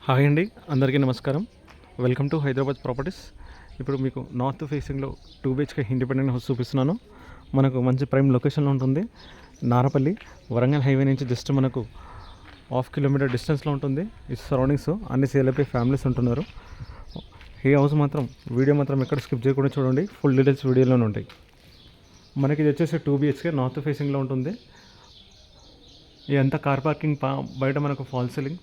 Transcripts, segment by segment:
Hi అండి, అందరికీ నమస్కారం. Welcome to Hyderabad properties. ఇప్పుడు మీకు నార్త్ ఫేసింగ్లో 2 BHK ఇండిపెండెంట్ హౌస్ చూపిస్తున్నాను. మనకు మంచి ప్రైమ్ లొకేషన్లో ఉంటుంది. నారపల్లి వరంగల్ హైవే నుంచి జస్ట్ మనకు 1/2 కిలోమీటర్ డిస్టెన్స్లో ఉంటుంది. ఈ సరౌండింగ్స్ అన్ని సేల్ ఫ్యామిలీస్ ఉంటున్నారు. ఈ హౌస్ మాత్రం వీడియో మాత్రం ఎక్కడ స్కిప్ చేయకుండా చూడండి, ఫుల్ డీటెయిల్స్ వీడియోలోనే ఉంటాయి. మనకి ఇది వచ్చేసి 2 BHK నార్త్ ఫేసింగ్లో ఉంటుంది. ఇదంతా కార్ పార్కింగ్, బయట మనకు ఫాల్ సీలింగ్.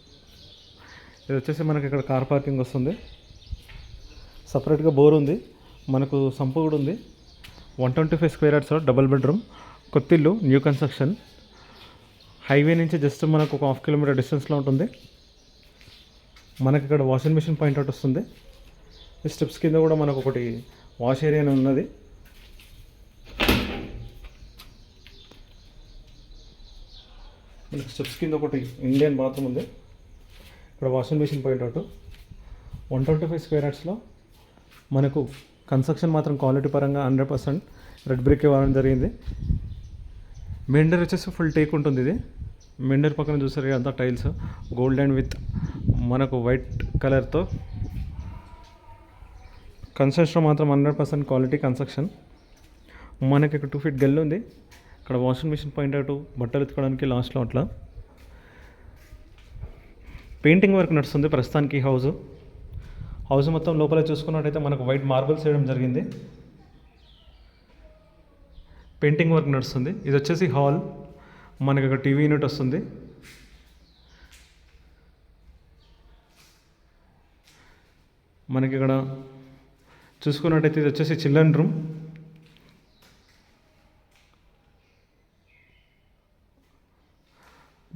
ఇది వచ్చేసి మనకి ఇక్కడ కార్ పార్కింగ్ వస్తుంది. సపరేట్గా బోర్ ఉంది, మనకు సంపు కూడా ఉంది. 125 స్క్వేర్ యార్డ్స్ డబుల్ బెడ్రూమ్, కొత్తిల్లు, న్యూ కన్స్ట్రక్షన్. హైవే నుంచి జస్ట్ మనకు 1/2 కిలోమీటర్ డిస్టెన్స్లో ఉంటుంది. మనకి ఇక్కడ వాషింగ్ మిషన్ పాయింట్ అవుట్ వస్తుంది. ఈ స్టెప్స్ కింద కూడా మనకు ఒకటి వాష్ ఏరియా ఉన్నది. మనకి స్టెప్స్ కింద ఒకటి ఇండియన్ బాత్రూమ్ ఉంది. ఇక్కడ washing machine point out. 125 square యార్డ్స్లో మనకు కన్స్ట్రక్షన్ మాత్రం క్వాలిటీ పరంగా 100% రెడ్ బ్రిక్ ఇవ్వడం జరిగింది. మెండర్ వచ్చేసి ఫుల్ టేక్ ఉంటుంది. ఇది మెండర్ పక్కన చూసారు అంతా టైల్స్ గోల్డ్ అండ్ విత్ మనకు వైట్ కలర్తో. కన్స్ట్రక్షన్ మాత్రం 100% క్వాలిటీ కన్స్ట్రక్షన్. మనకి ఇక్కడ 2 feet గల్లు ఉంది. ఇక్కడ వాషింగ్ మిషన్ పాయింట్ అవుట్, బట్టలు ఎత్తుకోవడానికి లాస్ట్లో అట్లా. పెయింటింగ్ వర్క్ నడుస్తుంది ప్రస్తుతానికి. హౌస్ మొత్తం లోపల చూసుకున్నట్టయితే మనకు వైట్ మార్బుల్స్ వేయడం జరిగింది. పెయింటింగ్ వర్క్ నడుస్తుంది. ఇది వచ్చేసి హాల్. మనకి ఒక టీవీ యూనిట్ వస్తుంది. మనకి ఇక్కడ చూసుకున్నట్టయితే ఇది వచ్చేసి చిల్డ్రన్ రూమ్.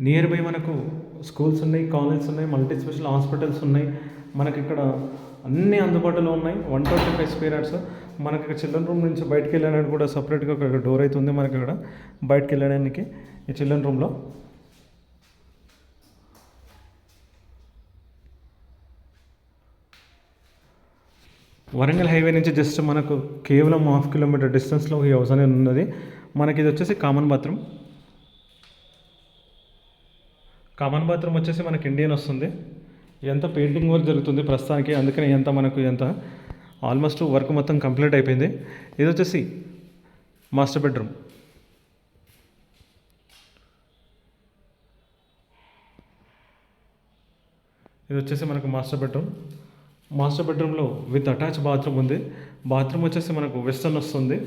నియర్ బై మనకు స్కూల్స్ ఉన్నాయి, కాలేజెస్ ఉన్నాయి, మల్టీ స్పెషల్ హాస్పిటల్స్ ఉన్నాయి. మనకి ఇక్కడ అన్నీ అందుబాటులో ఉన్నాయి. 125 స్క్వేర్ యార్డ్స్. మనకి ఇక్కడ చిల్డ్రన్ రూమ్ నుంచి బయటకు వెళ్ళడానికి కూడా సపరేట్గా ఒక డోర్ అయితే ఉంది. మనకి ఇక్కడ బయటకు వెళ్ళడానికి ఈ చిల్డ్రన్ రూమ్లో. వరంగల్ హైవే నుంచి జస్ట్ మనకు కేవలం 1/2 కిలోమీటర్ డిస్టెన్స్లో ఈ హౌస్ అనేది ఉన్నది. మనకి ఇది వచ్చేసి కామన్ బాత్రూమ్. కామన్ బాత్రూమ్ వచ్చేసి మనకి ఇండియన్ వస్తుంది. ఎంత పెయింటింగ్ వర్క్ జరుగుతుంది ప్రస్తుతానికి, అందుకని ఎంత ఆల్మోస్ట్ వర్క్ మొత్తం కంప్లీట్ అయిపోయింది. ఇది వచ్చేసి మాస్టర్ బెడ్రూమ్. ఇది వచ్చేసి మనకు మాస్టర్ బెడ్రూమ్. మాస్టర్ బెడ్రూమ్లో విత్ అటాచ్ బాత్రూమ్ ఉంది. బాత్రూమ్ వచ్చేసి మనకు వెస్టర్న్ వస్తుంది.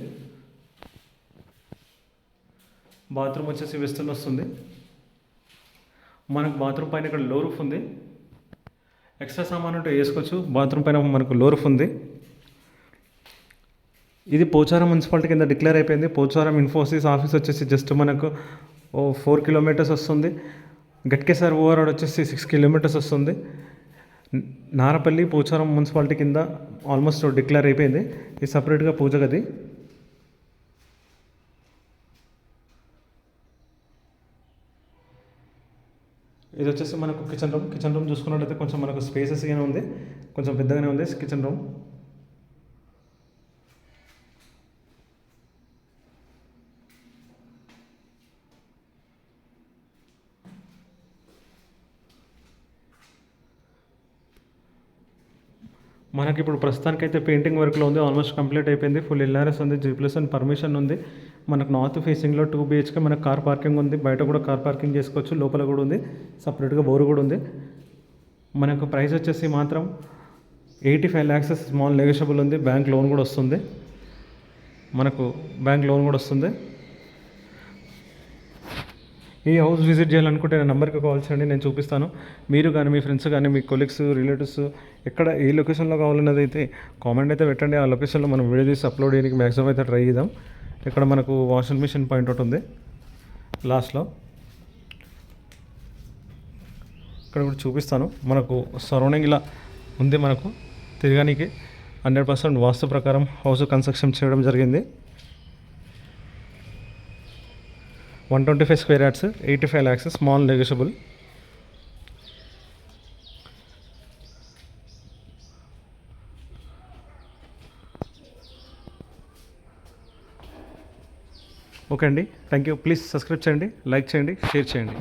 మనకు బాత్రూమ్ పైన ఇక్కడ లో రూఫ్ ఉంది. ఎక్స్ట్రా సామాన్ ఉంటే వేసుకోవచ్చు. బాత్రూమ్ పైన మనకు లో రూఫ్ ఉంది. ఇది పోచారం మున్సిపాలిటీ కింద డిక్లేర్ అయిపోయింది. పోచారం ఇన్ఫోసిస్ ఆఫీస్ వచ్చేసి జస్ట్ మనకు 4 kilometers వస్తుంది. గట్కేసర్ ఓవర్ వచ్చేసి 6 kilometers వస్తుంది. నారపల్లి పోచారం మున్సిపాలిటీ కింద ఆల్మోస్ట్ డిక్లేర్ అయిపోయింది. ఇది సపరేట్గా పూజ గది. ఇది వచ్చేసి మనకు కిచెన్ రూమ్ చూసుకున్నట్లయితే కొంచెం మనకు స్పేసెస్గానే ఉంది, కొంచెం పెద్దగానే ఉంది కిచెన్ రూమ్. మనకి ఇప్పుడు ప్రస్తుతానికైతే పెయింటింగ్ వర్క్లో ఉంది. ఆల్మోస్ట్ కంప్లీట్ అయిపోయింది. ఫుల్ LRS ఉంది, G+1 పర్మిషన్ ఉంది. మనకు నార్త్ ఫేసింగ్లో 2 BHK మనకు కార్ పార్కింగ్ ఉంది. బయట కూడా కార్ పార్కింగ్ చేసుకోవచ్చు. లోపల కూడా ఉంది, సపరేట్గా బోర్ కూడా ఉంది. మనకు ప్రైస్ వచ్చేసి మాత్రం 85 lakhs స్మాల్ నెగోషియబుల్ ఉంది. బ్యాంక్ లోన్ కూడా వస్తుంది. ఈ హౌస్ విజిట్ చేయాలనుకుంటే నా నెంబర్కి కాల్ చేయండి, నేను చూపిస్తాను. మీరు కానీ మీ ఫ్రెండ్స్ కానీ మీ కొలీగ్స్, రిలేటివ్స్ ఎక్కడ ఏ లొకేషన్లో కావాలన్నది అయితే కామెంట్ అయితే పెట్టండి. ఆ లొకేషన్లో మనం వీడియో తీసి అప్లోడ్ చేయడానికి మ్యాక్సిమం అయితే ట్రై చేద్దాం. ఇక్కడ మనకు వాషింగ్ మిషన్ పాయింట్ అవుట్ ఉంది లాస్ట్లో. ఇక్కడ కూడా చూపిస్తాను. మనకు సరౌండింగ్ ఇలా ఉంది. మనకు తిరగడానికి 100% వాస్తు ప్రకారం హౌస్ కన్స్ట్రక్షన్ చేయడం జరిగింది. 125 square yards, 85 lakhs small negotiable. Okay అండి, థ్యాంక్ యూ. ప్లీజ్ సబ్స్క్రైబ్ చేయండి, లైక్ చేయండి, షేర్ చేయండి.